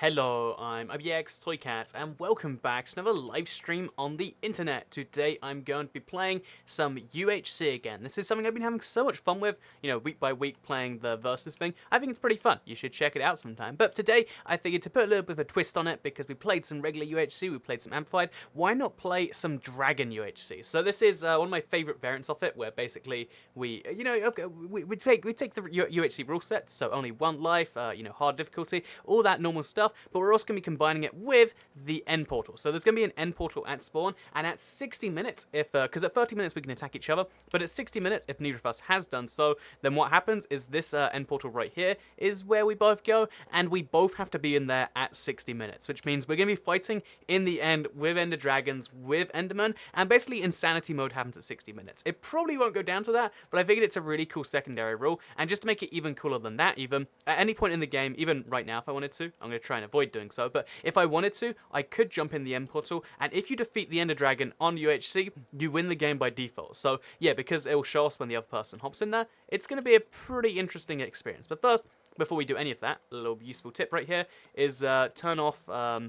Hello, I'm IBX Toycat, and welcome back to another live stream on the internet. Today I'm going to be playing some UHC again. This is something I've been having so much fun with, week by week playing the versus thing. I think it's pretty fun. You should check it out sometime. But today I figured to put a little bit of a twist on it because we played some regular UHC, we played some Amplified. Why not play some Dragon UHC? So this is one of my favorite variants of it, where basically we take the UHC rule set, so only one life, hard difficulty, all that normal stuff, but we're also going to be combining it with the end portal. So there's going to be an end portal at spawn, and at 60 minutes, because at 30 minutes we can attack each other, but at 60 minutes, if neither of us has done so, then what happens is this end portal right here is where we both go, and we both have to be in there at 60 minutes, which means we're going to be fighting in the end with Ender Dragons, with Enderman, and basically insanity mode happens at 60 minutes. It probably won't go down to that, but I figured it's a really cool secondary rule, and just to make it even cooler than that even, at any point in the game, even right now if I wanted to, I'm going to try and avoid doing so, but if I wanted to, I could jump in the end portal, and if you defeat the Ender Dragon on UHC, you win the game by default. So yeah, because it will show us when the other person hops in there, it's going to be a pretty interesting experience. But first, before we do any of that, a little useful tip right here is turn off, I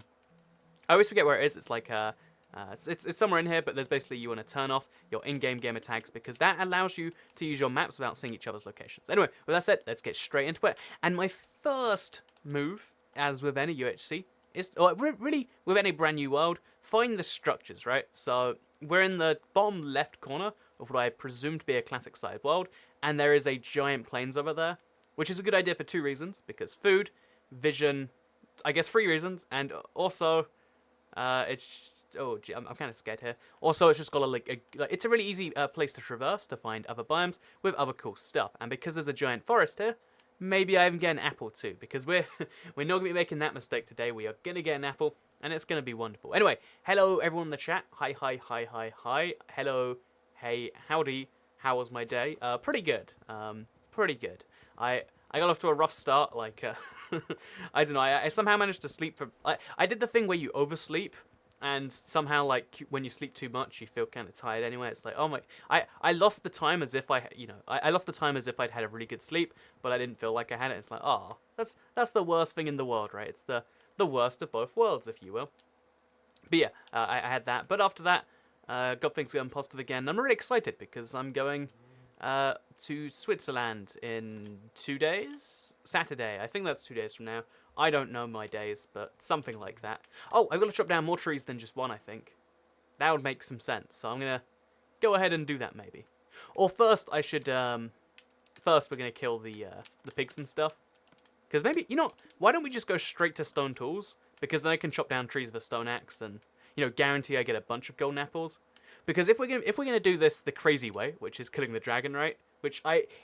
always forget where it is, it's like, it's somewhere in here, but there's basically you want to turn off your in-game gamer tags because that allows you to use your maps without seeing each other's locations. Anyway, with that said, let's get straight into it. And my first move, as with any UHC, is, or really with any brand new world, find the structures, right? So we're in the bottom left corner of what I presume to be a classic side world, and there is a giant plains over there, which is a good idea for two reasons, because food, vision, I guess 3 reasons, and also it's just, oh gee, I'm kind of scared here. Also, it's just got it's a really easy place to traverse to find other biomes with other cool stuff. And because there's a giant forest here, maybe I even get an apple too. Because we're not gonna be making that mistake today. We are gonna get an apple, and it's gonna be wonderful. Anyway, hello everyone in the chat. Hi. Hello, hey, howdy. How was my day? Pretty good. Pretty good. I got off to a rough start. Like. I don't know, I somehow managed to sleep for... I did the thing where you oversleep, and somehow, like, when you sleep too much, you feel kind of tired anyway. It's like, oh my... I lost the time as if I lost the time as if I'd had a really good sleep, but I didn't feel like I had it. It's like, oh, that's the worst thing in the world, right? It's the worst of both worlds, if you will. But yeah, I had that. But after that, got things going positive again. I'm really excited because I'm going... to Switzerland in 2 days? Saturday. I think that's 2 days from now. I don't know my days, but something like that. Oh, I've got to chop down more trees than just one, I think. That would make some sense, so I'm going to go ahead and do that, maybe. Or first, I should, first we're going to kill the pigs and stuff. Because maybe, why don't we just go straight to stone tools? Because then I can chop down trees with a stone axe and, guarantee I get a bunch of golden apples. Because if we're gonna do this the crazy way, which is killing the dragon, right?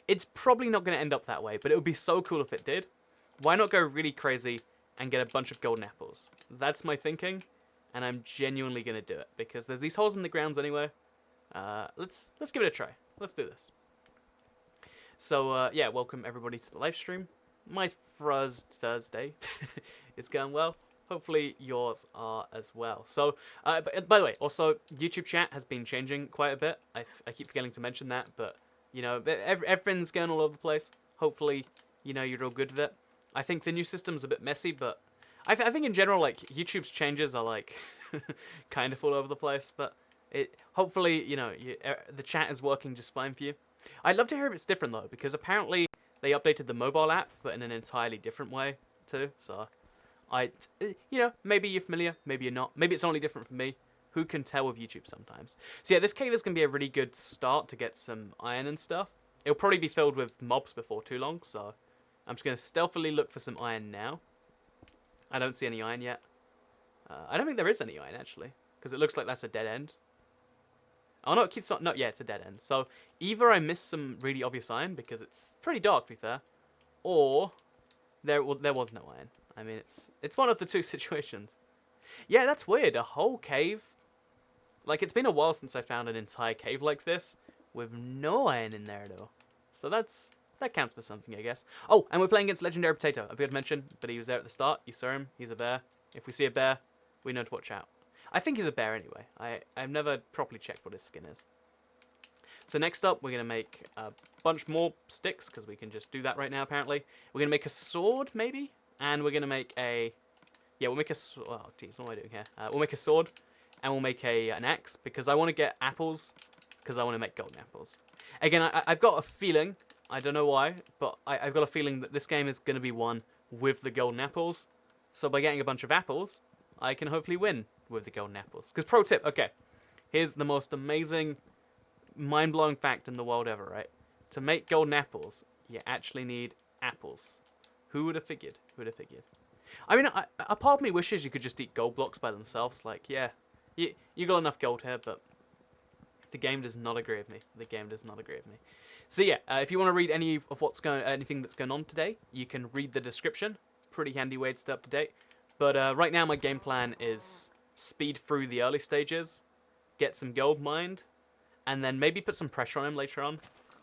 It's probably not gonna end up that way, but it would be so cool if it did. Why not go really crazy and get a bunch of golden apples? That's my thinking, and I'm genuinely gonna do it because there's these holes in the grounds anyway. Let's give it a try. Let's do this. So yeah, welcome everybody to the live stream. My Thursday is going well. Hopefully yours are as well. So, by the way, also, YouTube chat has been changing quite a bit. I keep forgetting to mention that, but, everything's going all over the place. Hopefully, you're all good with it. I think the new system's a bit messy, but I think in general, like, YouTube's changes are, like, kind of all over the place, but hopefully, the chat is working just fine for you. I'd love to hear if it's different, though, because apparently they updated the mobile app, but in an entirely different way, too, so... maybe you're familiar, maybe you're not. Maybe it's only different for me. Who can tell with YouTube sometimes? So yeah, this cave is going to be a really good start to get some iron and stuff. It'll probably be filled with mobs before too long, so I'm just going to stealthily look for some iron now. I don't see any iron yet. I don't think there is any iron, actually, because it looks like that's a dead end. Oh, no, it keeps on... No, yeah, it's a dead end. So either I missed some really obvious iron, because it's pretty dark, to be fair, or there was no iron. I mean, it's one of the two situations. Yeah, that's weird. A whole cave. Like, it's been a while since I found an entire cave like this with no iron in there at all. So that counts for something, I guess. Oh, and we're playing against Legendary Potato. I forgot to mention, but he was there at the start. You saw him. He's a bear. If we see a bear, we know to watch out. I think he's a bear anyway. I've never properly checked what his skin is. So next up, we're going to make a bunch more sticks, because we can just do that right now, apparently. We're going to make a sword, maybe? And we're going to make a yeah, we'll make a... Oh, geez, what am I doing here? We'll make a sword, and we'll make an axe, because I want to get apples, because I want to make golden apples. Again, I've got a feeling, I don't know why, but I've got a feeling that this game is going to be won with the golden apples. So by getting a bunch of apples, I can hopefully win with the golden apples. Because pro tip, okay, here's the most amazing, mind-blowing fact in the world ever, right? To make golden apples, you actually need apples. Who would have figured? Who would have figured? I mean, a part of me wishes you could just eat gold blocks by themselves. Like, yeah, you got enough gold here, but the game does not agree with me. The game does not agree with me. So yeah, if you want to read any of anything that's going on today, you can read the description. Pretty handy way to stay up to date. But right now my game plan is speed through the early stages, get some gold mined, and then maybe put some pressure on him later on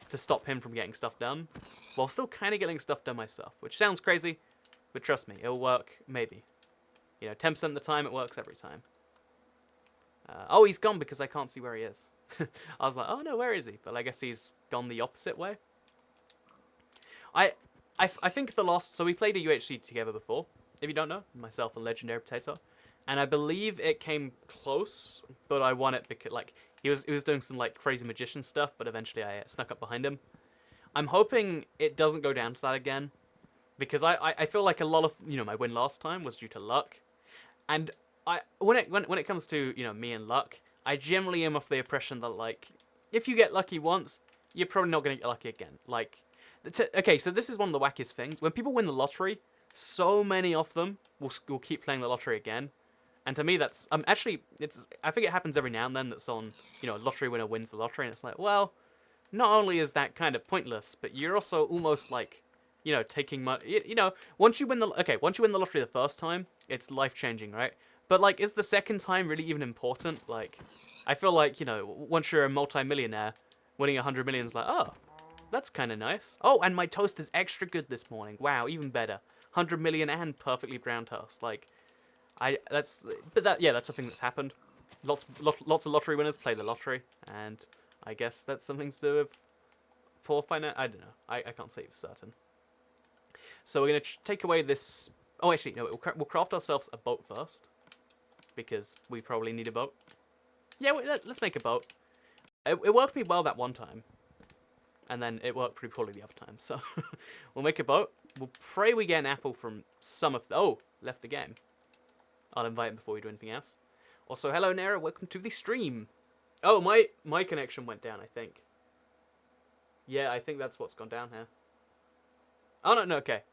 to stop him from getting stuff done, while still kind of getting stuff done myself, which sounds crazy, but trust me, it'll work, maybe. You know, 10% of the time, it works every time. Oh, he's gone because I can't see where he is. I was like, oh no, where is he? But I guess he's gone the opposite way. I think so we played a UHC together before, if you don't know, myself and Legendary Potato, and I believe it came close, but I won it because, like, he was doing some, like, crazy magician stuff, but eventually I snuck up behind him. I'm hoping it doesn't go down to that again, because I feel like a lot of, you know, my win last time was due to luck, and when it comes to, you know, me and luck, I generally am of the impression that, like, if you get lucky once, you're probably not going to get lucky again. Like, okay, so this is one of the wackiest things. When people win the lottery, so many of them will keep playing the lottery again. And to me, that's actually, I think it happens every now and then that someone, you know, a lottery winner wins the lottery, and it's like, well, not only is that kind of pointless, but you're also almost like, you know, taking money. You know, once you win the lottery the first time, it's life changing, right? But like, is the second time really even important? Like, I feel like, you know, once you're a multi-millionaire, winning 100 million is like, oh, that's kind of nice. Oh, and my toast is extra good this morning. Wow, even better. 100 million and perfectly brown toast. Like, that's something that's happened. Lots of lottery winners play the lottery, and I guess that's something to do with poor finance. I don't know. I can't say for certain. So we're gonna take away this. Oh, actually, no. We'll craft ourselves a boat first, because we probably need a boat. Yeah, let's make a boat. It worked pretty well that one time, and then it worked pretty poorly the other time. So we'll make a boat. We'll pray we get an apple from some of the... Oh, left the game. I'll invite him before we do anything else. Also, hello, Nera. Welcome to the stream. Oh, my connection went down, I think. Yeah, I think that's what's gone down here. Oh, no, okay.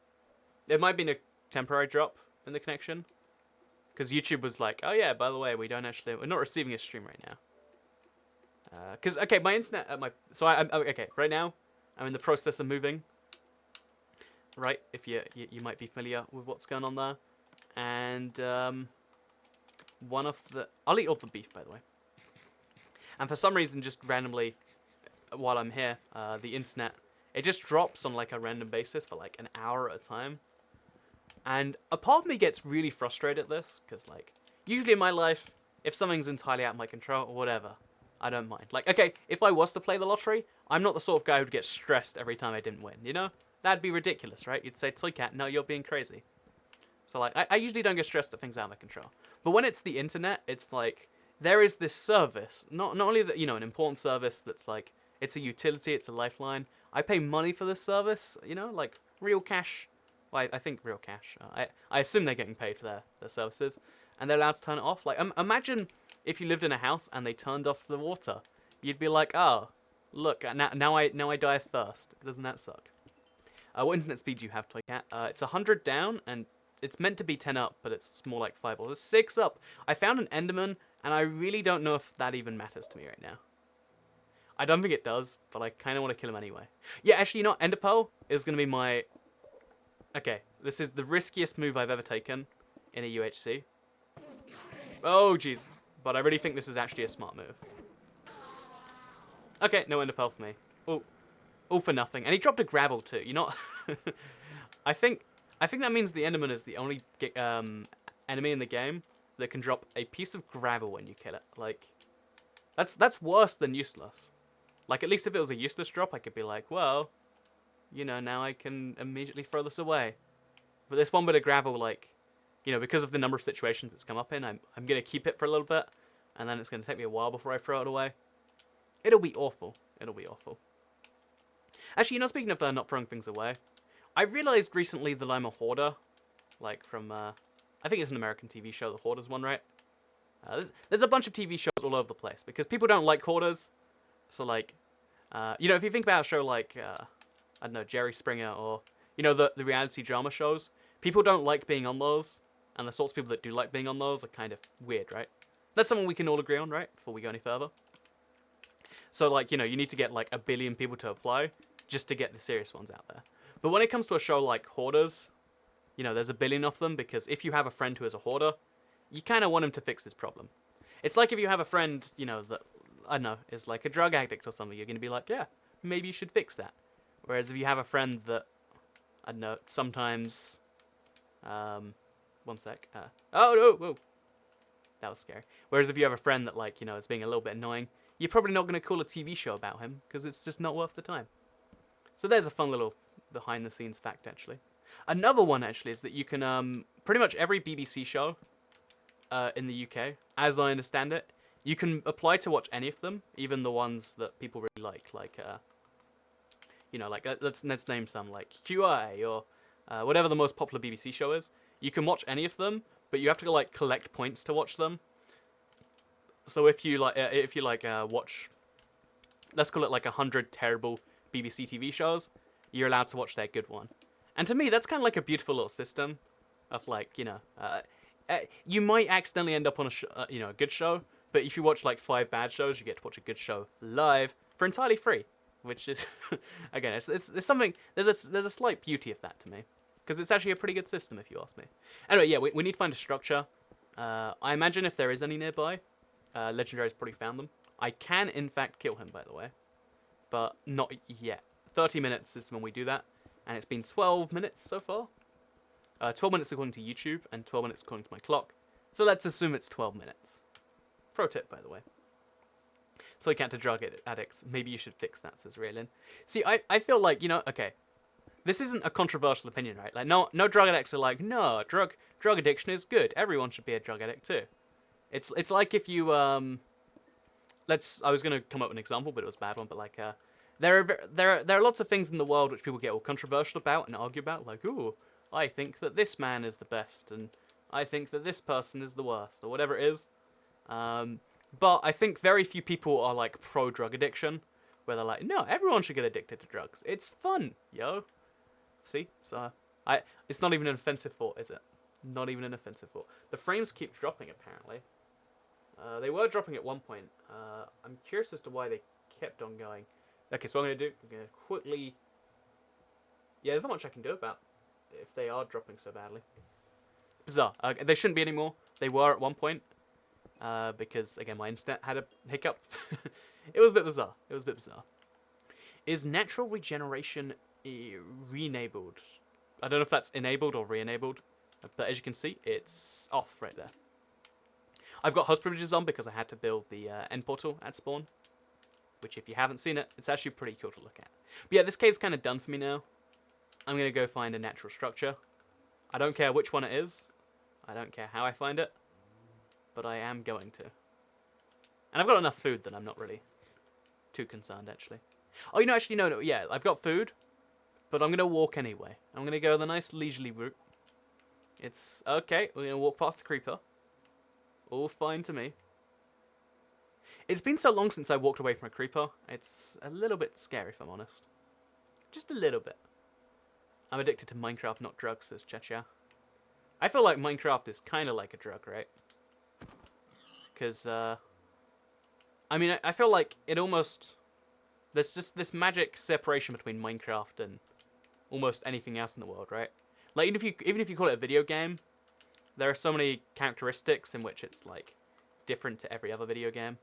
There might have been a temporary drop in the connection, because YouTube was like, oh yeah, by the way, we're not receiving a stream right now. Because, okay, my internet, okay, right now, I'm in the process of moving. Right, if you might be familiar with what's going on there. And, I'll eat all the beef, by the way. And for some reason, just randomly, while I'm here, the internet, it just drops on, like, a random basis for, like, an hour at a time. And a part of me gets really frustrated at this, because, like, usually in my life, if something's entirely out of my control, or whatever, I don't mind. Like, okay, if I was to play the lottery, I'm not the sort of guy who'd get stressed every time I didn't win, you know? That'd be ridiculous, right? You'd say, Toycat, no, you're being crazy. So, like, I usually don't get stressed at things out of my control. But when it's the internet, it's like, there is this service. Not only is it, you know, an important service that's like, it's a utility, it's a lifeline. I pay money for this service, you know, like, real cash. Well, I think real cash. I assume they're getting paid for their services. And they're allowed to turn it off. Like, imagine if you lived in a house and they turned off the water. You'd be like, oh, look, now I die first. Doesn't that suck? What internet speed do you have, Toycat? It's 100 down, and it's meant to be 10 up, but it's more like 5 or 6 up. I found an Enderman, and I really don't know if that even matters to me right now. I don't think it does, but I kind of want to kill him anyway. Yeah, actually, you know what? Ender Pearl is going to be my... Okay, this is the riskiest move I've ever taken in a UHC. Oh, jeez. But I really think this is actually a smart move. Okay, no Ender Pearl for me. Oh, all for nothing. And he dropped a gravel too. You know, I think that means the Enderman is the only enemy in the game that can drop a piece of gravel when you kill it. Like, that's worse than useless. Like, at least if it was a useless drop, I could be like, well, you know, now I can immediately throw this away. But this one bit of gravel, like, you know, because of the number of situations it's come up in, I'm gonna keep it for a little bit, and then it's gonna take me a while before I throw it away. It'll be awful. It'll be awful. Actually, you know, speaking of not throwing things away, I realized recently that I'm a hoarder, like from I think it's an American TV show, the Hoarders one, right? There's a bunch of TV shows all over the place because people don't like hoarders. So like, you know, if you think about a show like I don't know, Jerry Springer, or you know, the reality drama shows, people don't like being on those, and the sorts of people that do like being on those are kind of weird, right? That's something we can all agree on, right? Before we go any further. So like, you know, you need to get like 1 billion people to apply just to get the serious ones out there. But when it comes to a show like Hoarders, you know, there's 1 billion of them, because if you have a friend who is a hoarder, you kind of want him to fix his problem. It's like if you have a friend, you know, that, I don't know, is like a drug addict or something, you're going to be like, yeah, maybe you should fix that. Whereas if you have a friend that, I don't know, sometimes, one sec, oh, no, whoa, that was scary. Whereas if you have a friend that, like, you know, is being a little bit annoying, you're probably not going to call a TV show about him, because it's just not worth the time. So there's a fun little behind-the-scenes fact, actually. Another one, actually, is that you can, pretty much every BBC show in the UK, as I understand it, you can apply to watch any of them, even the ones that people really like, you know, like, let's name some, like QI, or whatever the most popular BBC show is. You can watch any of them, but you have to, like, collect points to watch them. So if you, like, watch, let's call it, like, 100 terrible BBC TV shows, you're allowed to watch their good one. And to me, that's kind of like a beautiful little system of, like, you know, you might accidentally end up on a you know, a good show, but if you watch like 5 bad shows, you get to watch a good show live for entirely free, which is again, it's something. There's a slight beauty of that to me, because it's actually a pretty good system if you ask me. Anyway, yeah, we need to find a structure. I imagine if there is any nearby, Legendary's probably found them. I can in fact kill him, by the way, but not yet. 30 minutes is when we do that, and it's been 12 minutes so far. 12 minutes according to YouTube, and 12 minutes according to my clock. So let's assume it's 12 minutes. Pro tip, by the way. Toy cat to drug addicts. Maybe you should fix that, says Raylin. See, I feel like, you know, okay, this isn't a controversial opinion, right? Like, no drug addicts are like, no, drug addiction is good. Everyone should be a drug addict too. It's like if you, I was going to come up with an example, but it was a bad one, but like, there are lots of things in the world which people get all controversial about and argue about, like, ooh, I think that this man is the best, and I think that this person is the worst, or whatever it is. But I think very few people are like pro-drug addiction, where they're like, no, everyone should get addicted to drugs. It's fun, yo. See? So, it's not even an offensive thought, is it? Not even an offensive thought. The frames keep dropping, apparently. They were dropping at one point. I'm curious as to why they kept on going. Okay, so what I'm going to do, quickly... Yeah, there's not much I can do about if they are dropping so badly. Bizarre. They shouldn't be anymore. They were at one point. Because, again, my internet had a hiccup. It was a bit bizarre. Is natural regeneration re-enabled? I don't know if that's enabled or re-enabled. But as you can see, it's off right there. I've got host privileges on because I had to build the end portal at spawn. Which, if you haven't seen it, it's actually pretty cool to look at. But yeah, this cave's kind of done for me now. I'm going to go find a natural structure. I don't care which one it is. I don't care how I find it. But I am going to. And I've got enough food that I'm not really too concerned, actually. Oh, you know, actually, no, yeah, I've got food. But I'm going to walk anyway. I'm going to go the nice leisurely route. It's okay. We're going to walk past the creeper. All fine to me. It's been so long since I walked away from a creeper. It's a little bit scary, if I'm honest. Just a little bit. I'm addicted to Minecraft, not drugs, says Chacha. I feel like Minecraft is kind of like a drug, right? Because, I mean, I feel like it almost... There's just this magic separation between Minecraft and almost anything else in the world, right? Like, even if you call it a video game, there are so many characteristics in which it's, like, different to every other video game.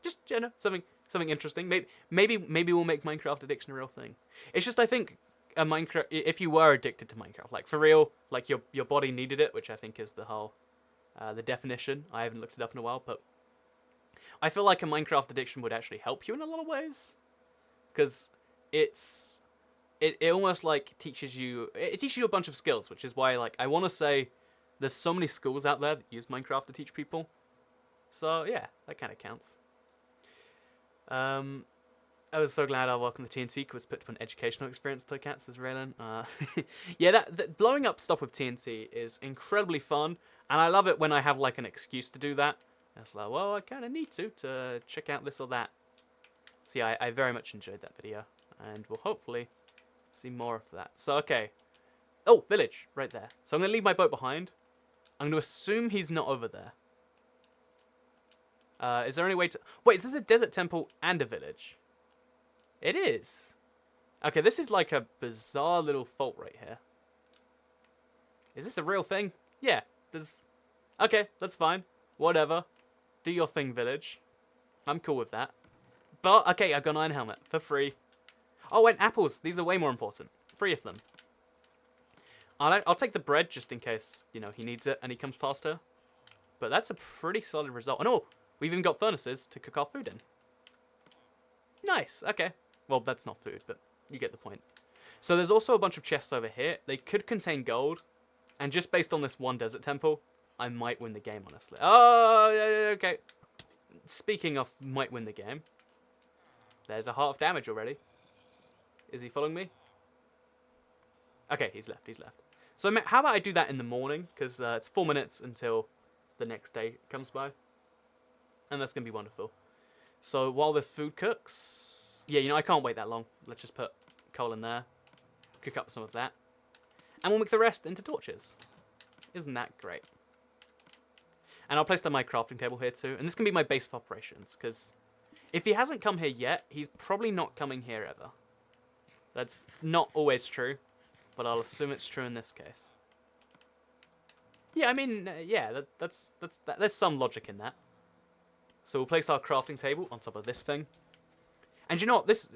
Just, you know, something interesting. Maybe we'll make Minecraft addiction a real thing. It's just, I think, a Minecraft... If you were addicted to Minecraft, like, for real, like, your body needed it, which I think is the whole... the definition. I haven't looked it up in a while, but... I feel like a Minecraft addiction would actually help you in a lot of ways. Because it's... It almost, like, teaches you... It teaches you a bunch of skills, which is why, like, I want to say there's so many schools out there that use Minecraft to teach people. So yeah, that kind of counts. I was so glad our work on the TNT was put to an educational experience to cats, says Raylan. Yeah, that blowing up stuff with TNT is incredibly fun, and I love it when I have like an excuse to do that. It's like, well, I kind of need to check out this or that. See, I very much enjoyed that video, and we'll hopefully see more of that. So, okay. Oh, village, right there. So I'm going to leave my boat behind. I'm going to assume he's not over there. Is there any way to... Wait, is this a desert temple and a village? It is. Okay, this is like a bizarre little fault right here. Is this a real thing? Yeah, there's... Okay, that's fine. Whatever. Do your thing, village. I'm cool with that. But, okay, I've got an iron helmet for free. Oh, and apples. These are way more important. 3 of them. I'll take the bread just in case, you know, he needs it and he comes past her. But that's a pretty solid result. And oh, we've even got furnaces to cook our food in. Nice, okay. Well, that's not food, but you get the point. So there's also a bunch of chests over here. They could contain gold. And just based on this one desert temple, I might win the game, honestly. Oh, okay. Speaking of might win the game, there's a half damage already. Is he following me? Okay, he's left, So how about I do that in the morning? Because it's 4 minutes until the next day comes by. And that's going to be wonderful. So while the food cooks... Yeah, you know, I can't wait that long. Let's just put coal in there. Cook up some of that. And we'll make the rest into torches. Isn't that great? And I'll place my crafting table here too. And this can be my base of operations. Because if he hasn't come here yet, he's probably not coming here ever. That's not always true. But I'll assume it's true in this case. Yeah, I mean, yeah, there's some logic in that. So we'll place our crafting table on top of this thing. And you know what,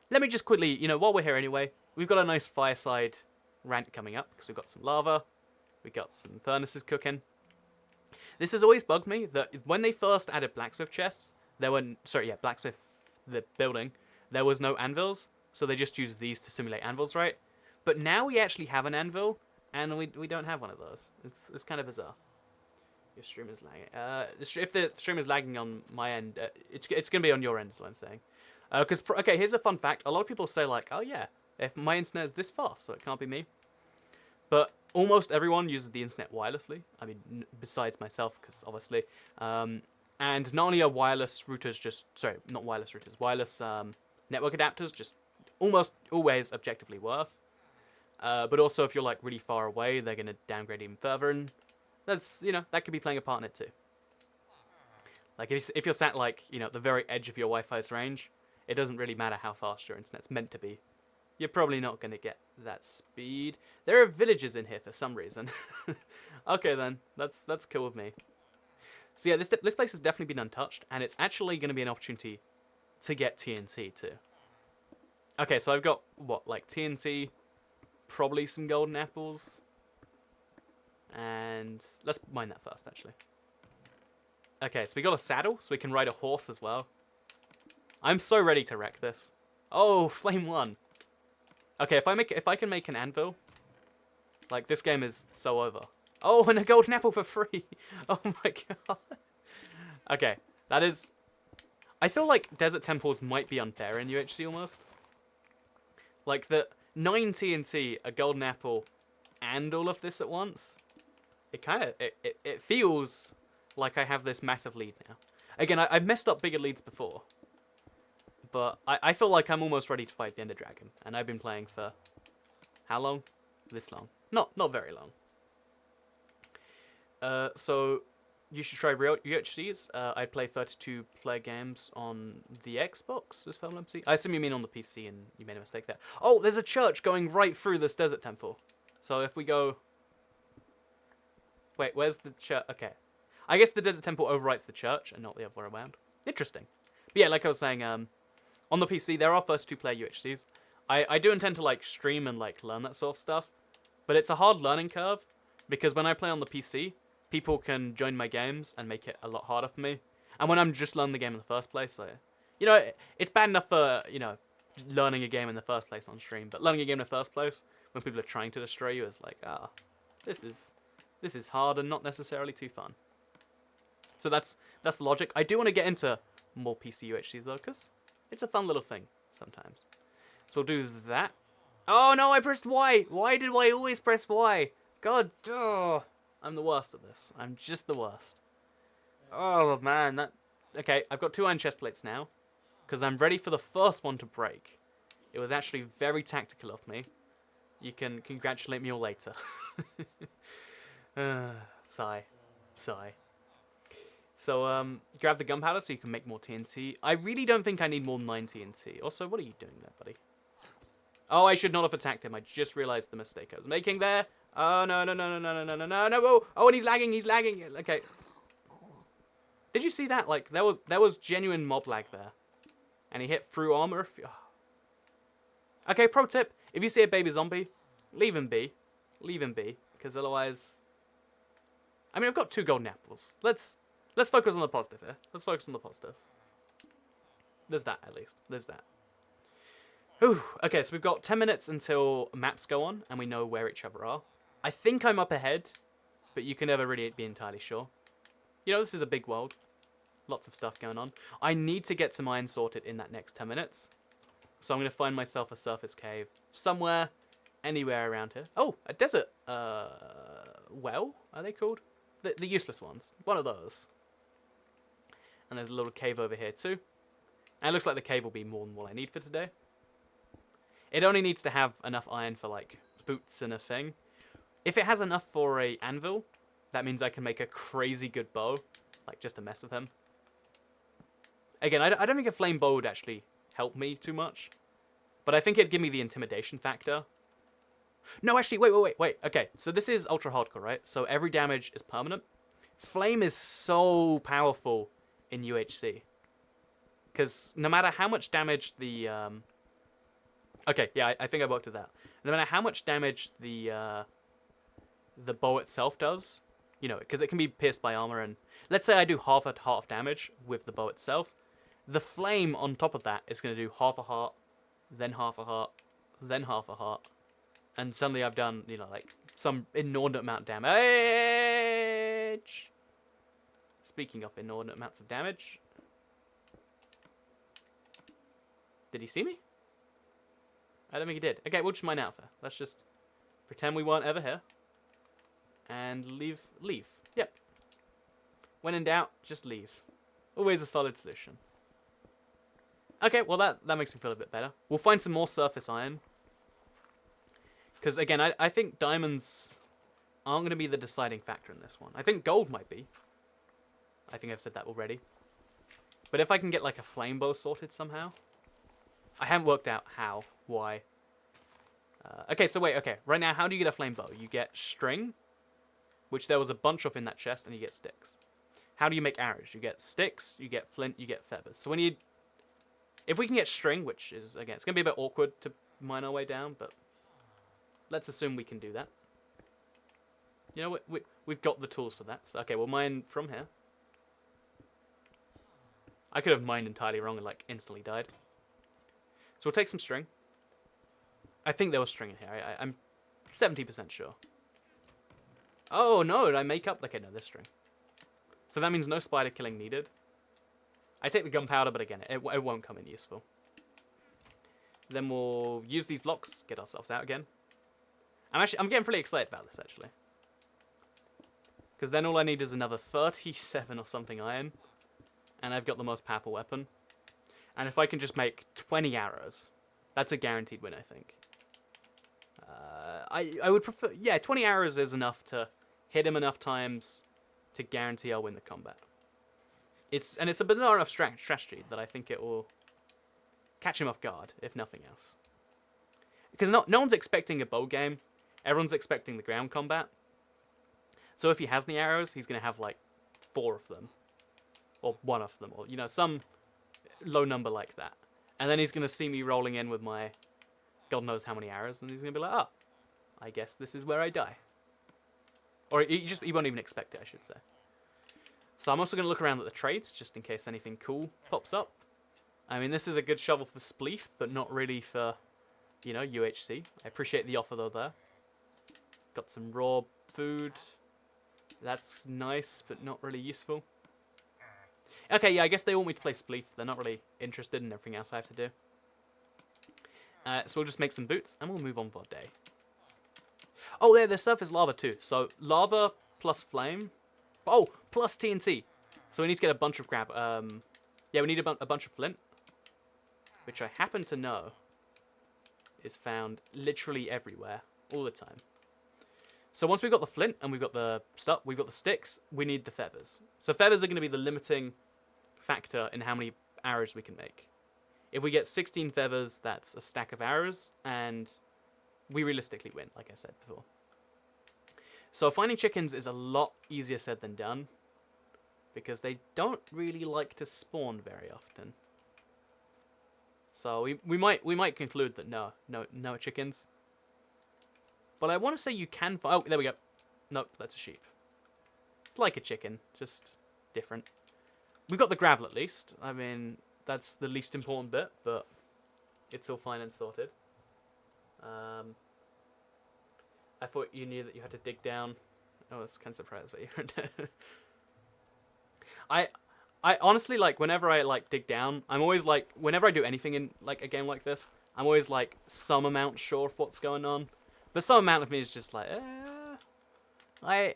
let me just quickly, you know, while we're here anyway, we've got a nice fireside rant coming up, because we've got some lava, we've got some furnaces cooking. This has always bugged me, that when they first added blacksmith chests, blacksmith, the building, there was no anvils, so they just used these to simulate anvils, right? But now we actually have an anvil, and we don't have one of those. It's kind of bizarre. Your stream is lagging. If the stream is lagging on my end, it's going to be on your end, is what I'm saying. Okay, here's a fun fact. A lot of people say, like, oh yeah, if my internet is this fast, so it can't be me. But almost everyone uses the internet wirelessly. I mean, besides myself, because obviously. And not only are wireless routers wireless network adapters just almost always objectively worse. But also, if you're, like, really far away, they're going to downgrade even further, and that's, you know, that could be playing a part in it too. Like, if you're sat, like, you know, at the very edge of your Wi-Fi's range, it doesn't really matter how fast your internet's meant to be. You're probably not going to get that speed. There are villages in here for some reason. Okay, then. That's cool with me. So, yeah, this place has definitely been untouched, and it's actually going to be an opportunity to get TNT, too. Okay, so I've got, what, like, TNT, probably some golden apples, and let's mine that first, actually. Okay, so we got a saddle, so we can ride a horse as well. I'm so ready to wreck this. Oh, flame 1. Okay, if I can make an anvil, like, this game is so over. Oh, and a golden apple for free. Oh my god. Okay, that is... I feel like desert temples might be unfair in UHC almost. Like, the 9 TNT, a golden apple, and all of this at once. It kind of... It feels like I have this massive lead now. Again, I've messed up bigger leads before. But I feel like I'm almost ready to fight the Ender Dragon. And I've been playing for... How long? This long. Not very long. So, you should try real UHCs. I play 32-player games on the Xbox, as far as I'm seeing. I assume you mean on the PC, and you made a mistake there. Oh, there's a church going right through this desert temple. So if we go... Wait, where's the church? Okay. I guess the desert temple overwrites the church, and not the other way around. Interesting. But yeah, like I was saying, on the PC, there are first 2-player UHCs. I do intend to, like, stream and, like, learn that sort of stuff. But it's a hard learning curve, because when I play on the PC, people can join my games and make it a lot harder for me. And when I'm just learning the game in the first place, you know, it's bad enough for, you know, learning a game in the first place on stream. But learning a game in the first place, when people are trying to destroy you, is like, this is This is hard and not necessarily too fun. So that's the logic. I do want to get into more PC UHCs though, because it's a fun little thing sometimes. So we'll do that. Oh no, I pressed Y! Why did I always press Y? God, oh, I'm the worst at this. I'm just the worst. Oh man, that... Okay, I've got 2 iron chest plates now, because I'm ready for the first one to break. It was actually very tactical of me. You can congratulate me all later. Sigh. Sigh. So, grab the gunpowder so you can make more TNT. I really don't think I need more than 9 TNT. Also, what are you doing there, buddy? Oh, I should not have attacked him. I just realized the mistake I was making there. Oh, no, no, no, no, no, no, no, no, no. Oh, oh, and he's lagging. He's lagging. Okay. Did you see that? Like, there was genuine mob lag there. And he hit through armor. Okay, pro tip. If you see a baby zombie, leave him be. Leave him be. Because otherwise... I mean, I've got 2 golden apples. Let's focus on the positive here. Let's focus on the positive. There's that, at least. There's that. Whew. Okay, so we've got 10 minutes until maps go on, and we know where each other are. I think I'm up ahead, but you can never really be entirely sure. You know, this is a big world. Lots of stuff going on. I need to get some iron sorted in that next 10 minutes. So I'm going to find myself a surface cave somewhere, anywhere around here. Oh, a desert, well, are they called? The useless ones. One of those. And there's a little cave over here too. And it looks like the cave will be more than what I need for today. It only needs to have enough iron for, like, boots and a thing. If it has enough for a anvil, that means I can make a crazy good bow. Like, just to mess with him. Again, I don't think a flame bow would actually help me too much. But I think it'd give me the intimidation factor. No, actually, wait. Okay, so this is ultra hardcore, right? So every damage is permanent. Flame is so powerful in UHC. Because no matter how much damage the... Okay, yeah, I think I worked at that. No matter how much damage the bow itself does, you know, because it can be pierced by armor, and let's say I do half a heart of damage with the bow itself, the flame on top of that is going to do half a heart, then half a heart, then half a heart, and suddenly I've done, you know, like, some inordinate amount of damage. Speaking of inordinate amounts of damage, did he see me? I don't think he did. Okay, we'll just mine out there. Let's just pretend we weren't ever here. And leave. Yep. When in doubt, just leave. Always a solid solution. Okay, well that makes me feel a bit better. We'll find some more surface iron. Because again, I think diamonds aren't going to be the deciding factor in this one. I think gold might be. I think I've said that already. But if I can get like a flame bow sorted somehow. I haven't worked out how, why. Okay, so wait, okay. Right now, how do you get a flame bow? You get string, which there was a bunch of in that chest, and you get sticks. How do you make arrows? You get sticks, you get flint, you get feathers. So if we can get string, which is, again, it's going to be a bit awkward to mine our way down, but let's assume we can do that. You know, we've got the tools for that. So, okay, we'll mine from here. I could have mined entirely wrong and, like, instantly died. So we'll take some string. I think there was string in here. I'm 70% sure. Oh, no, did I make up? Okay, no, there's string. So that means no spider killing needed. I take the gunpowder, but again, it won't come in useful. Then we'll use these blocks, get ourselves out again. I'm getting pretty excited about this, actually. Because then all I need is another 37 or something iron. And I've got the most powerful weapon. And if I can just make 20 arrows, that's a guaranteed win, I think. I would prefer... Yeah, 20 arrows is enough to hit him enough times to guarantee I'll win the combat. It's a bizarre enough strategy that I think it will catch him off guard, if nothing else. Because no one's expecting a bow game. Everyone's expecting the ground combat. So if he has any arrows, he's going to have, like, 4 of them. Or 1 of them. Or, you know, some low number like that. And then he's going to see me rolling in with my God knows how many arrows. And he's going to be like, oh, I guess this is where I die. Or he won't even expect it, I should say. So I'm also going to look around at the trades, just in case anything cool pops up. I mean, this is a good shovel for spleef, but not really for, you know, UHC. I appreciate the offer, though, there. Got some raw food. That's nice, but not really useful. Okay, yeah, I guess they want me to play Spleef. They're not really interested in everything else I have to do. So we'll just make some boots, and we'll move on for our day. Oh, yeah, there's surface lava too. So lava plus flame. Oh, plus TNT. So we need to get a bunch of yeah, we need a bunch of flint, which I happen to know is found literally everywhere, all the time. So once we've got the flint and we've got the stuff, we've got the sticks, we need the feathers. So feathers are going to be the limiting factor in how many arrows we can make. If we get 16 feathers, that's a stack of arrows, and we realistically win, like I said before. So finding chickens is a lot easier said than done, because they don't really like to spawn very often. So we might conclude that no chickens. But I want to say you can find... Oh, there we go. Nope, that's a sheep. It's like a chicken, just different. We've got the gravel at least. I mean, that's the least important bit, but it's all fine and sorted. I thought you knew that you had to dig down. I was kind of surprised by you. I honestly, like, whenever I, like, dig down, I'm always, like, whenever I do anything in, like, a game like this, I'm always, like, some amount sure of what's going on. But some amount of me is just like,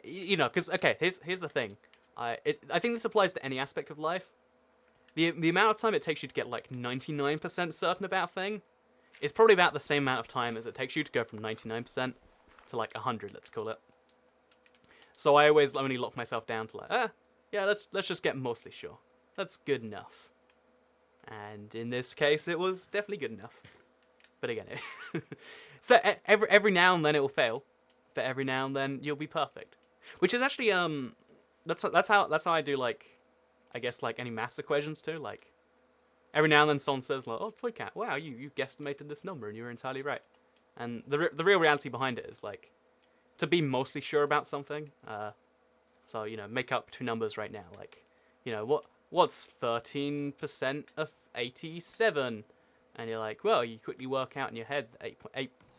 you know, because, okay, here's the thing. I think this applies to any aspect of life. The amount of time it takes you to get, like, 99% certain about a thing is probably about the same amount of time as it takes you to go from 99% to, like, 100, let's call it. So I always only lock myself down to, like, yeah, let's just get mostly sure. That's good enough. And in this case, it was definitely good enough. But again, so every now and then it will fail, but every now and then you'll be perfect. Which is actually that's how I do, like, I guess, like, any maths equations too. Like, every now and then someone says, like, "Oh, Toy Cat, wow, you guesstimated this number and you were entirely right." And the real reality behind it is, like, to be mostly sure about something. So, you know, make up two numbers right now. Like, you know, what's 13% of 87? And you're like, well, you quickly work out in your head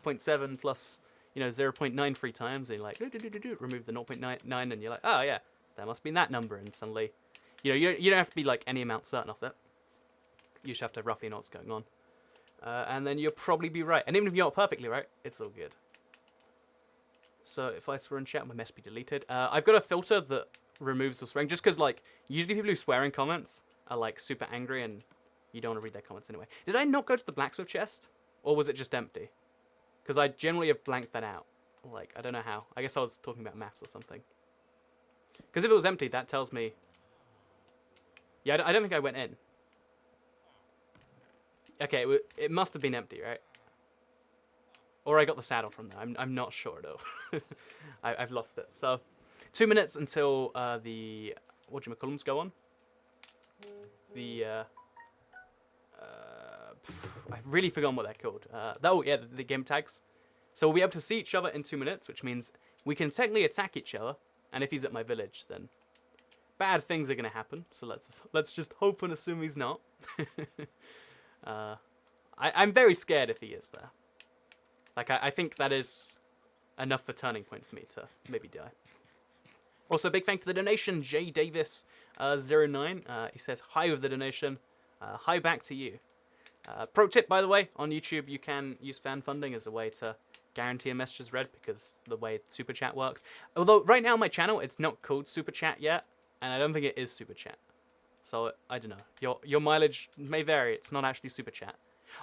8.7 plus, you know, 0.93 times, and you're like, remove the 0.99, and you're like, oh yeah, that must be that number, and suddenly, you know, you don't have to be, like, any amount certain of it. You just have to roughly know what's going on. And then you'll probably be right. And even if you're not perfectly right, it's all good. So if I swear in chat, my mess be deleted. I've got a filter that removes the swearing, just because, like, usually people who swear in comments are, like, super angry, and you don't want to read their comments anyway. Did I not go to the blacksmith chest? Or was it just empty? Because I generally have blanked that out. Like, I don't know how. I guess I was talking about maths or something. Because if it was empty, that tells me... Yeah, I don't think I went in. Okay, it must have been empty, right? Or I got the saddle from there. I'm not sure, though. I've lost it. So, 2 minutes until the... whatchamacallums go on. I've really forgotten what they're called. Oh, yeah, the game tags. So we'll be able to see each other in 2 minutes, which means we can technically attack each other. And if he's at my village, then bad things are going to happen. So let's just hope and assume he's not. I'm very scared if he is there. Like, I think that is enough for turning point for me to maybe die. Also, big thank you for the donation, J Davis 09. He says, hi with the donation. Hi back to you. Pro tip, by the way, on YouTube, you can use fan funding as a way to guarantee a message is read, because the way Super Chat works. Although, right now on my channel, it's not called Super Chat yet, and I don't think it is Super Chat. So, I don't know. Your mileage may vary. It's not actually Super Chat.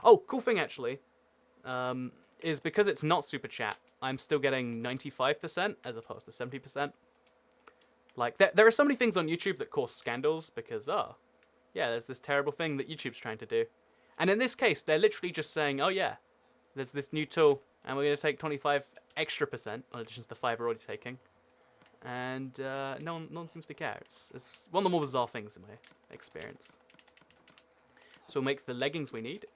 Oh, cool thing, actually, is because it's not Super Chat, I'm still getting 95% as opposed to 70%. Like, there are so many things on YouTube that cause scandals because, oh, yeah, there's this terrible thing that YouTube's trying to do. And in this case, they're literally just saying, oh yeah, there's this new tool, and we're going to take 25% extra in addition to the 5 we're already taking. And no one seems to care. It's one of the more bizarre things in my experience. So we'll make the leggings we need,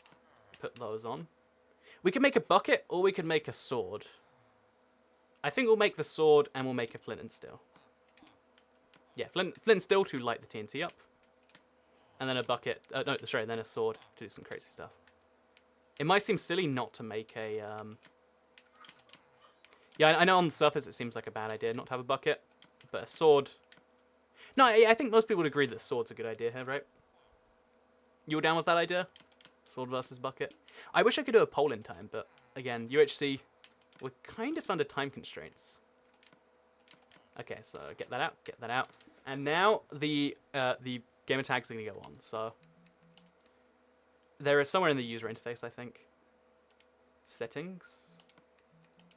put those on. We can make a bucket, or we can make a sword. I think we'll make the sword, and we'll make a flint and steel. Yeah, flint and steel to light the TNT up. And then a bucket, then a sword to do some crazy stuff. It might seem silly not to make a, Yeah, I know on the surface it seems like a bad idea not to have a bucket, But a sword... No, I think most people would agree that sword's a good idea here, right? You were down with that idea? Sword versus bucket? I wish I could do a poll in time, but again, UHC, we're kind of under time constraints. Okay, so get that out. And now the gamer tags are going to go on, so... There is somewhere in the user interface, I think. Settings.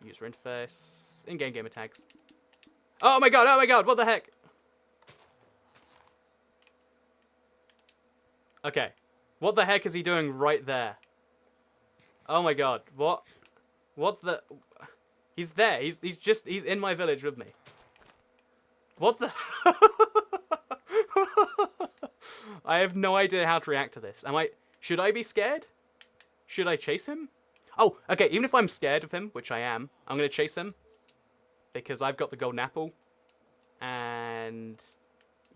User interface. In-game gamer tags. Oh my god, what the heck? Okay. What the heck is he doing right there? Oh my god, what? What the... He's there, he's in my village with me. What the... I have no idea how to react to this. Should I be scared? Should I chase him? Oh, okay, even if I'm scared of him, which I am, I'm going to chase him. Because I've got the golden apple. And...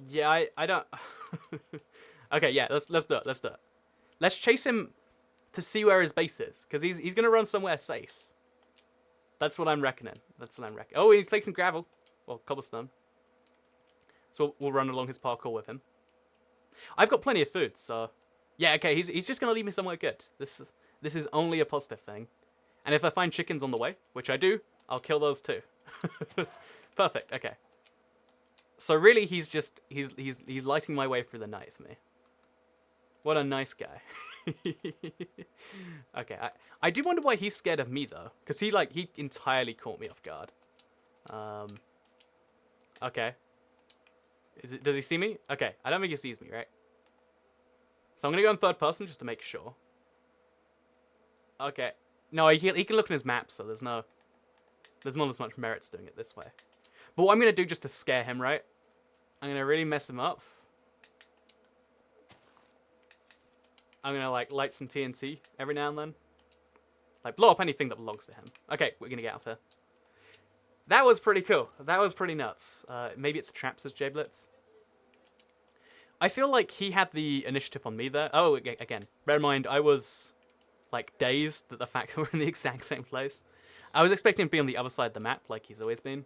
Yeah, I don't... Okay, yeah, let's do it, Let's chase him to see where his base is. Because he's going to run somewhere safe. That's what I'm reckoning. Oh, he's taking some gravel. Well, cobblestone. So we'll run along his parkour with him. I've got plenty of food, so... Yeah, okay, he's just going to lead me somewhere good. This is only a positive thing. And if I find chickens on the way, which I do, I'll kill those too. Perfect, okay. So really, he's lighting my way through the night for me. What a nice guy. Okay, I do wonder why he's scared of me, though. Because he entirely caught me off guard. Okay. Does he see me? Okay, I don't think he sees me, right? So I'm going to go in third person just to make sure. Okay. No, he can look in his map, so there's not as much merit to doing it this way. But what I'm going to do just to scare him, right? I'm going to really mess him up. I'm going to, like, light some TNT every now and then. Like, blow up anything that belongs to him. Okay, we're going to get out of here. That was pretty cool. That was pretty nuts. Maybe it's a trap, says Jablitz. I feel like he had the initiative on me there. Oh, again, bear in mind, I was, like, dazed at the fact that we're in the exact same place. I was expecting him to be on the other side of the map, like he's always been.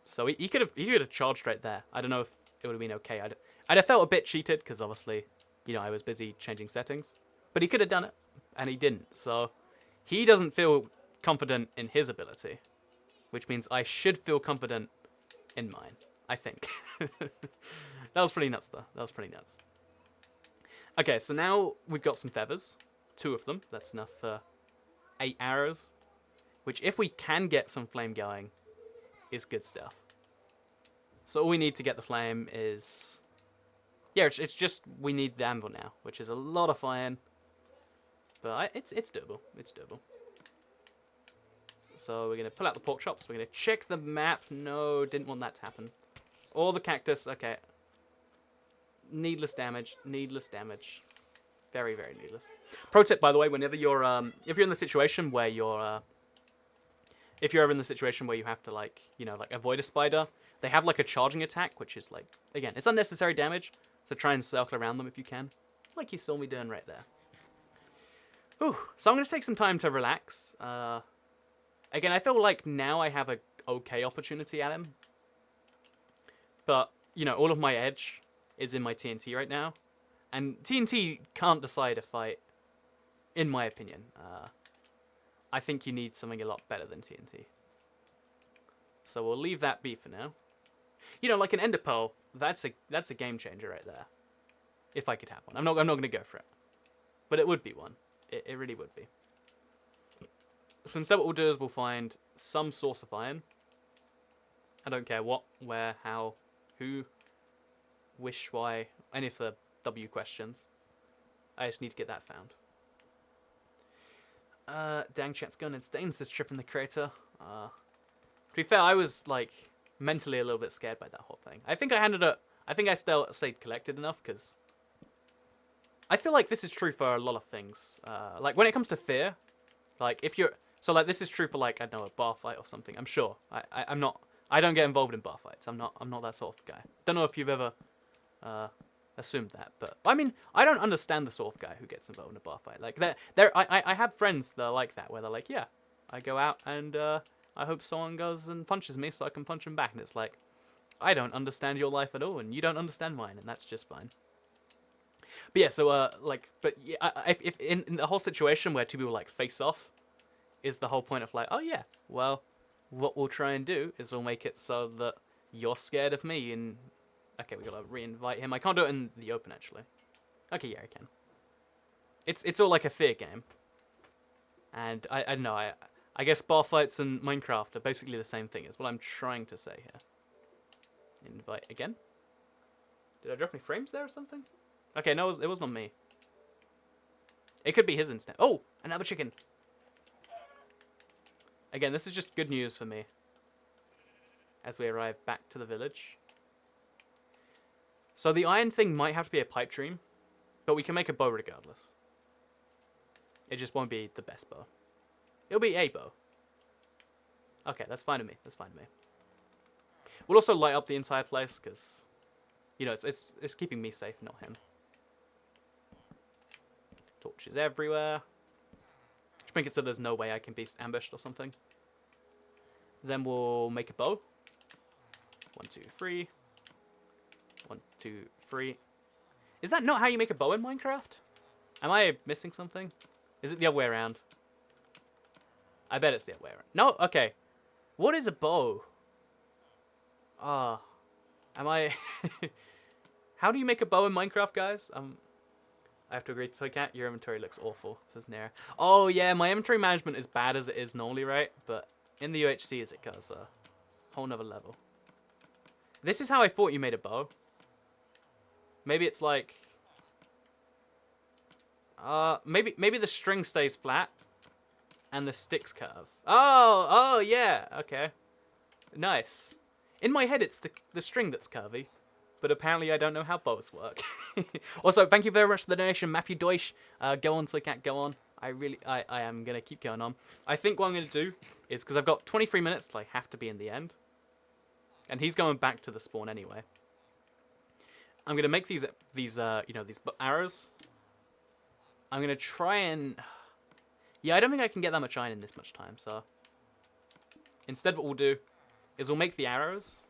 So he could have charged right there. I don't know if it would have been okay. I'd have felt a bit cheated, because obviously, you know, I was busy changing settings. But he could have done it, and he didn't. So he doesn't feel confident in his ability, which means I should feel confident in mine, I think. That was pretty nuts, though. That was pretty nuts. Okay, so now we've got some feathers. 2 of them. That's enough for 8 arrows. Which, if we can get some flame going, is good stuff. So all we need to get the flame is... Yeah, it's just we need the anvil now, which is a lot of iron. But it's doable. It's doable. So we're going to pull out the pork chops. We're going to check the map. No, didn't want that to happen. Or the cactus. Okay. Needless damage. Needless damage. Very, very needless. Pro tip, by the way, whenever you're if you're in the situation where you're if you're ever in the situation where you have to, like, you know, like, avoid a spider, they have, like, a charging attack, which is, like, again, it's unnecessary damage, so try and circle around them if you can. Like you saw me doing right there. Whew. So I'm going to take some time to relax. Again, I feel like now I have a okay opportunity at him. But, you know, all of my edge is in my TNT right now. And TNT can't decide a fight, in my opinion. I think you need something a lot better than TNT. So we'll leave that be for now. You know, like an ender pearl, that's a game changer right there. If I could have one. I'm not going to go for it. But it would be one. It really would be. So instead what we'll do is we'll find some source of iron. I don't care what, where, how, who, wish, why, any of the W questions. I just need to get that found. Dang chat's going insane, says Trip in the Creator. To be fair, I was, like, mentally a little bit scared by that whole thing. I think I still stayed collected enough, because I feel like this is true for a lot of things. Like, when it comes to fear, like, if you're... So, like, this is true for, like, I don't know, a bar fight or something. I'm sure. I'm not... I don't get involved in bar fights. I'm not that sort of guy. Don't know if you've ever assumed that, but... I mean, I don't understand the sort of guy who gets involved in a bar fight. Like, I have friends that are like that, where they're like, yeah, I go out and I hope someone goes and punches me so I can punch him back. And it's like, I don't understand your life at all, and you don't understand mine, and that's just fine. But yeah, so like, but yeah, if in the whole situation where two people like face off, is the whole point of like, oh yeah, well, what we'll try and do is we'll make it so that you're scared of me, and okay, we gotta re-invite him. I can't do it in the open actually. Okay, yeah, I can. It's all like a fear game, and I don't know. I guess bar fights and Minecraft are basically the same thing. Is what I'm trying to say here. Invite again. Did I drop any frames there or something? Okay, no, it was not me. It could be his instead. Oh, another chicken. Again, this is just good news for me. As we arrive back to the village. So the iron thing might have to be a pipe dream, but we can make a bow regardless. It just won't be the best bow. It'll be a bow. Okay, that's fine to me. That's fine to me. We'll also light up the entire place because, you know, it's keeping me safe, not him. Torches everywhere. Just make it so there's no way I can be ambushed or something. Then we'll make a bow. 1, 2, 3. 1, 2, 3. Is that not how you make a bow in Minecraft? Am I missing something? Is it the other way around? I bet it's the other way around. No? Okay. What is a bow? Am I... How do you make a bow in Minecraft, guys? I have to agree. So your inventory looks awful, says Nera. Oh, yeah, my inventory management is bad as it is normally, right? But in the UHC, it goes a whole nother level. This is how I thought you made a bow. Maybe it's like... maybe the string stays flat and the sticks curve. Oh, yeah, okay. Nice. In my head, it's the string that's curvy, but apparently I don't know how bows work. Also, thank you very much for the donation, Matthew Deutsch. Go on, so I can't go on. I am going to keep going on. I think what I'm going to do is, because I've got 23 minutes, I have to be in the end. And he's going back to the spawn anyway. I'm going to make these arrows. I'm going to try and... Yeah, I don't think I can get that much iron in this much time, so... Instead, what we'll do is we'll make the arrows.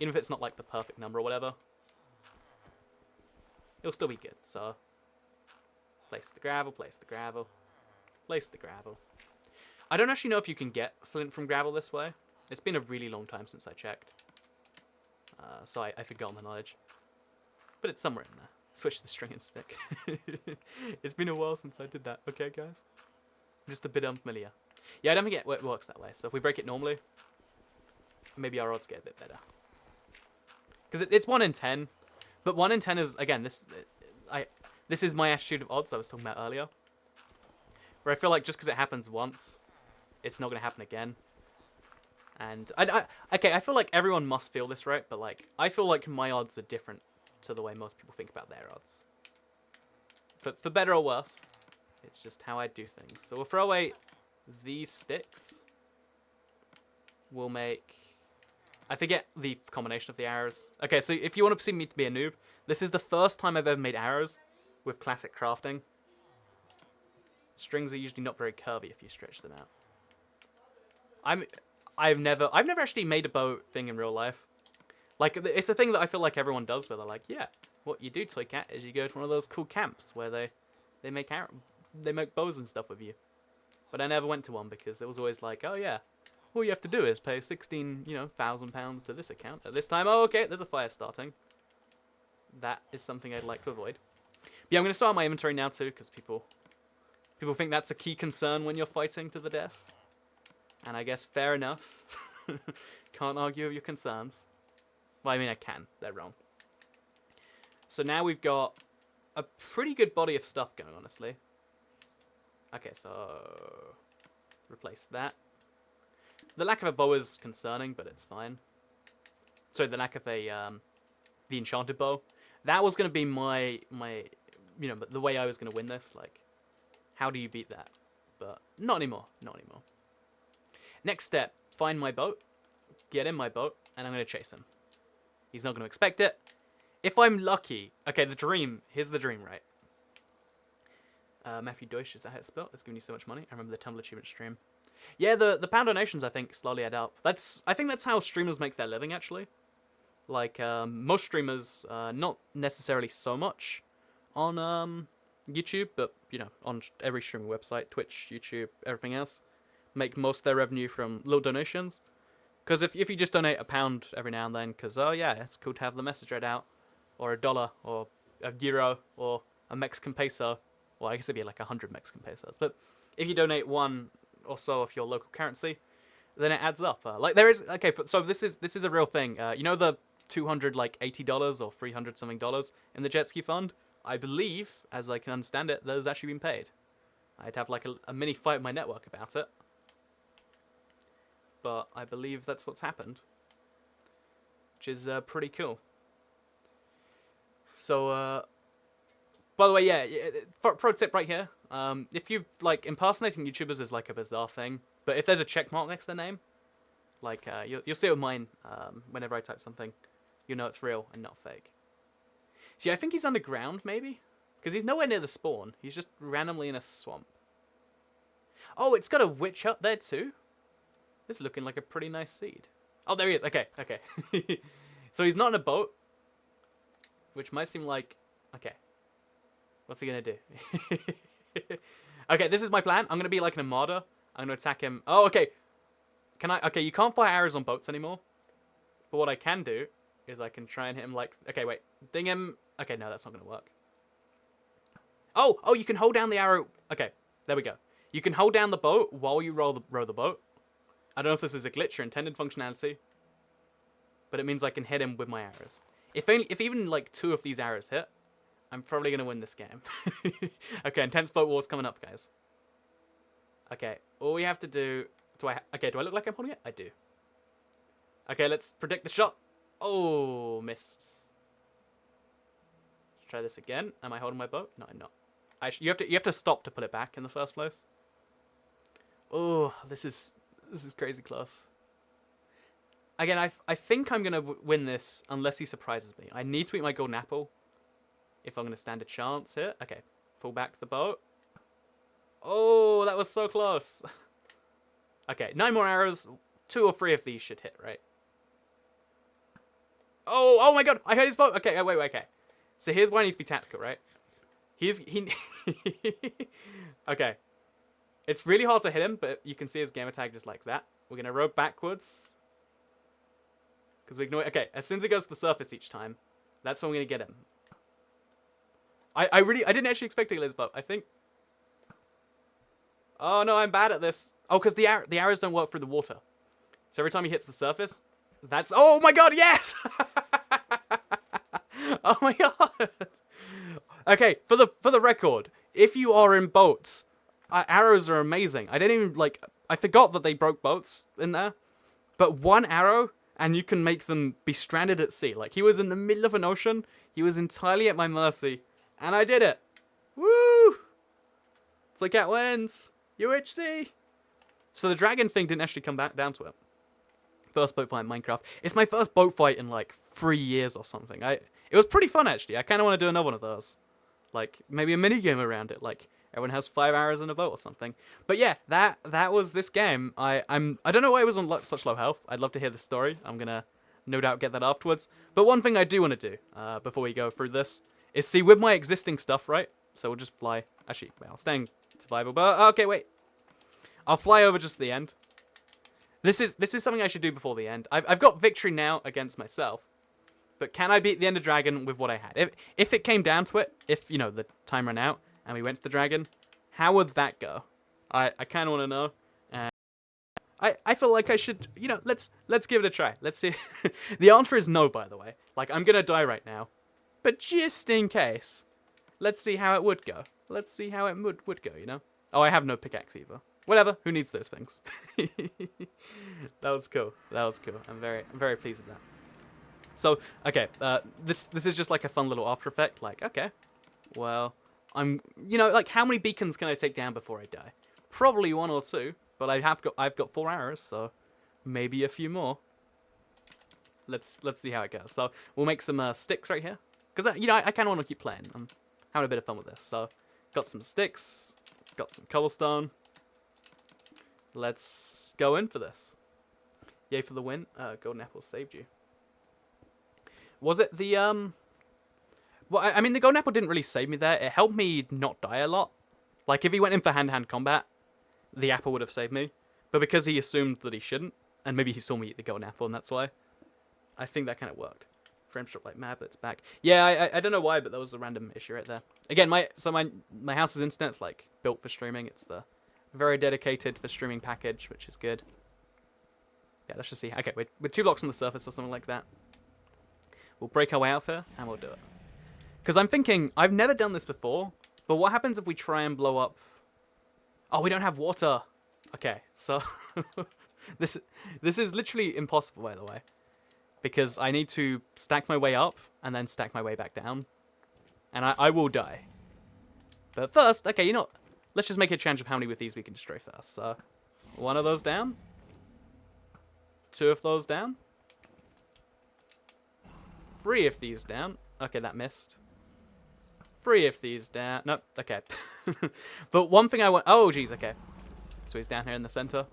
Even if it's not, like, the perfect number or whatever. It'll still be good, so... Place the gravel, place the gravel. Place the gravel. I don't actually know if you can get flint from gravel this way. It's been a really long time since I checked. So I forgot my knowledge. But it's somewhere in there. Switch the string and stick. It's been a while since I did that. Okay, guys? I'm just a bit unfamiliar. Yeah, I don't think it works that way. So if we break it normally, maybe our odds get a bit better. Because it's 1 in 10. But 1 in 10 is, again, this is my attitude of odds I was talking about earlier. Where I feel like just because it happens once, it's not going to happen again. And, okay, I feel like everyone must feel this, right? But, like, I feel like my odds are different to the way most people think about their odds. But for better or worse, it's just how I do things. So we'll throw away these sticks. We'll make... I forget the combination of the arrows. Okay, so if you want to see me to be a noob, this is the first time I've ever made arrows with classic crafting. Strings are usually not very curvy if you stretch them out. I've never actually made a bow thing in real life. Like, it's a thing that I feel like everyone does, where they're like, yeah, what you do, Toy Cat, is you go to one of those cool camps where they make bows and stuff with you. But I never went to one because it was always like, oh yeah, all you have to do is pay 1,000 pounds to this account at this time. Oh, okay, there's a fire starting. That is something I'd like to avoid. But yeah, I'm going to start my inventory now too, because people think that's a key concern when you're fighting to the death. And I guess fair enough. Can't argue with your concerns. Well, I mean, I can. They're wrong. So now we've got a pretty good body of stuff going, honestly. Okay, so... replace that. The lack of a bow is concerning, but it's fine. Sorry, the lack of a, the enchanted bow. That was going to be my, the way I was going to win this. Like, how do you beat that? But not anymore. Not anymore. Next step, find my boat. Get in my boat, and I'm going to chase him. He's not going to expect it. If I'm lucky... Okay, the dream. Here's the dream, right? Matthew Deutsch, is that how it's spelled? It's giving you so much money. I remember the Tumblr achievement stream. Yeah, the pound donations, I think, slowly add up. I think that's how streamers make their living, actually. Like most streamers, not necessarily so much on YouTube, but you know, on every streaming website, Twitch, YouTube, everything else, make most of their revenue from little donations. Because if you just donate £1 every now and then, because oh yeah, it's cool to have the message read out, or $1, or €1, or a Mexican peso. Well, I guess it'd be like 100 Mexican pesos. But if you donate one or so of your local currency, then it adds up. Like there is okay, so this is a real thing. You know the $280 or $300 something in the jet ski fund. I believe, as I can understand it, those actually been paid. I'd have like a mini fight with my network about it, but I believe that's what's happened, which is pretty cool. So, by the way, yeah, pro tip right here. If you like impersonating YouTubers is like a bizarre thing, but if there's a check mark next to their name, like you'll see it with mine. Whenever I type something, you know it's real and not fake. See, I think he's underground, maybe? Because he's nowhere near the spawn. He's just randomly in a swamp. Oh, it's got a witch hut there too? This is looking like a pretty nice seed. Oh, there he is. Okay, okay. So he's not in a boat, which might seem like... Okay. What's he going to do? Okay, this is my plan. I'm going to be like an armada. I'm going to attack him. Oh, okay. Can I... Okay, you can't fire arrows on boats anymore. But what I can do is I can try and hit him like... Okay, wait. Ding him... Okay, no, that's not going to work. Oh, you can hold down the arrow. Okay, there we go. You can hold down the boat while you row the boat. I don't know if this is a glitch or intended functionality, but it means I can hit him with my arrows. If even like 2 of these arrows hit, I'm probably going to win this game. Okay, intense boat war's coming up, guys. Okay, all we have to do... do I look like I'm holding it? I do. Okay, let's predict the shot. Oh, missed. Let's try this again. Am I holding my boat? No, I'm not. You have to stop to put it back in the first place. Oh, this is crazy close. Again, I think I'm gonna win this unless he surprises me. I need to eat my golden apple if I'm gonna stand a chance here. Okay, pull back the boat. Oh, that was so close. Okay, 9 more arrows. 2 or 3 of these should hit, right? Oh my god, I hit his boat. Okay, wait, okay. So here's why he needs to be tactical, right? Okay. It's really hard to hit him, but you can see his gamer tag just like that. We're going to row backwards. Because we ignore... Okay, as soon as it goes to the surface each time, that's when we're going to get him. I didn't actually expect to get his boat, I think. Oh, no, I'm bad at this. Oh, because the arrows don't work through the water. So every time he hits the surface, that's... Oh, my God, yes! Oh, my God. Okay, for the record, if you are in boats... arrows are amazing. I didn't even, like... I forgot that they broke boats in there. But 1 arrow, and you can make them be stranded at sea. Like, he was in the middle of an ocean. He was entirely at my mercy. And I did it. Woo! It's like Cat wins. UHC. So the dragon thing didn't actually come back down to it. First boat fight in Minecraft. It's my first boat fight in, like, 3 years or something. It was pretty fun, actually. I kind of want to do another one of those. Like, maybe a mini game around it. Like... Everyone has 5 arrows in a boat or something. But yeah, that was this game. I don't know why it was on such low health. I'd love to hear the story. I'm gonna no doubt get that afterwards. But one thing I do want to do before we go through this is see with my existing stuff, right? So we'll just fly. Actually, I'll stay in survival. But okay, wait. I'll fly over just to the end. This is something I should do before the end. I've got victory now against myself. But can I beat the Ender Dragon with what I had? If it came down to it, if you know the time ran out. And we went to the dragon. How would that go? I kind of want to know. And I feel like I should, you know, let's give it a try. Let's see. The answer is no, by the way. Like, I'm going to die right now. But just in case, let's see how it would go. Let's see how it would go, you know? Oh, I have no pickaxe either. Whatever. Who needs those things? That was cool. That was cool. I'm very pleased with that. So, okay. This is just like a fun little after effect. Like, okay. Well... you know, like, how many beacons can I take down before I die? Probably 1 or 2, but I've got 4 arrows, so maybe a few more. Let's see how it goes. So we'll make some sticks right here, because you know I kind of want to keep playing. I'm having a bit of fun with this. So got some sticks, got some cobblestone. Let's go in for this. Yay for the win. Golden apple saved you. Was it the well, I mean, the golden apple didn't really save me there. It helped me not die a lot. Like, if he went in for hand-to-hand combat, the apple would have saved me. But because he assumed that he shouldn't, and maybe he saw me eat the golden apple, and that's why, I think that kind of worked. Frames drop like mad, but it's back. Yeah, I don't know why, but that was a random issue right there. Again, my house's internet's, like, built for streaming. It's the very dedicated for streaming package, which is good. Yeah, let's just see. Okay, we're 2 blocks on the surface or something like that. We'll break our way out here, and we'll do it. Because I'm thinking, I've never done this before, but what happens if we try and blow up... Oh, we don't have water! Okay, so... this is literally impossible, by the way. Because I need to stack my way up, and then stack my way back down. And I will die. But first, okay, you know what? Let's just make a challenge of how many of these we can destroy first. So, 1 of those down. 2 of those down. 3 of these down. Okay, that missed. 3 of these down. Nope, okay. But one thing I want... Oh, jeez, okay. So he's down here in the center.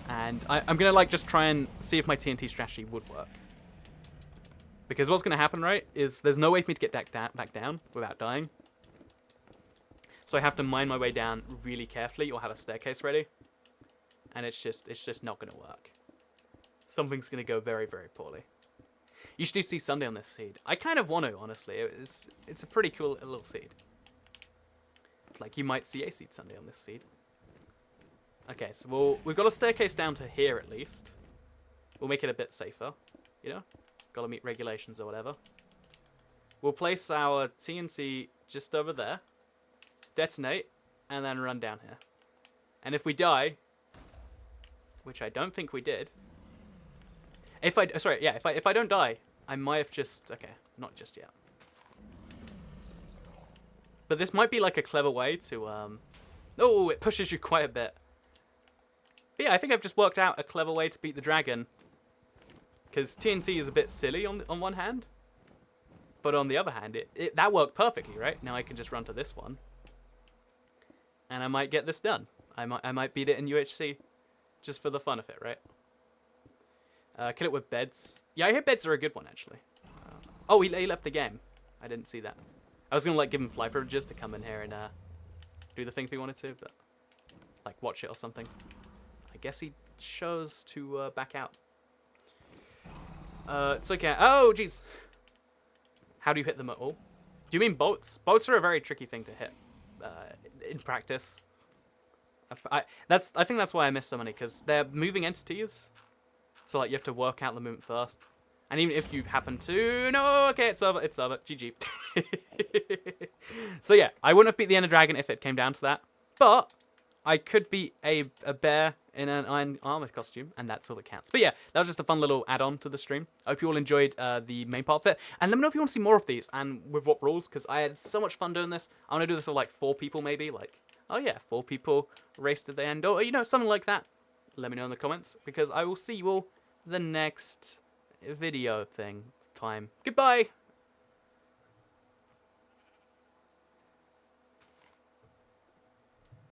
And I'm going to, like, just try and see if my TNT strategy would work. Because what's going to happen, right, is there's no way for me to get back down without dying. So I have to mine my way down really carefully or have a staircase ready. And it's just not going to work. Something's going to go very, very poorly. You should do see Sunday on this seed. I kind of want to, honestly. It's a pretty cool little seed. Like, you might see a seed Sunday on this seed. Okay, so we've got a staircase down to here at least. We'll make it a bit safer, you know? Gotta meet regulations or whatever. We'll place our TNT just over there. Detonate, and then run down here. And if we die, which I don't think we did... If I don't die, I might have just... Okay, not just yet. But this might be like a clever way to... Oh, it pushes you quite a bit. But yeah, I think I've just worked out a clever way to beat the dragon. Because TNT is a bit silly on one hand. But on the other hand, that worked perfectly, right? Now I can just run to this one. And I might get this done. I might beat it in UHC. Just for the fun of it, right? Kill it with beds. Yeah, I hear beds are a good one, actually. Oh, he left the game. I didn't see that. I was going to, like, give him fly privileges to come in here and do the thing if he wanted to, but... Like, watch it or something. I guess he chose to back out. It's okay. Oh, jeez. How do you hit them at all? Do you mean boats? Boats are a very tricky thing to hit in practice. I think that's why I miss so many, because they're moving entities. So, like, you have to work out the movement first. And even if you happen to... No, okay, it's over. It's over. GG. So, yeah, I wouldn't have beat the Ender Dragon if it came down to that. But I could beat a bear in an iron armor costume, and that's all that counts. But, yeah, that was just a fun little add-on to the stream. I hope you all enjoyed the main part of it. And let me know if you want to see more of these, and with what rules, because I had so much fun doing this. I want to do this with, like, 4 people, maybe. Like, oh, yeah, 4 people race to the end, or, you know, something like that. Let me know in the comments, because I will see you all the next video time. Goodbye!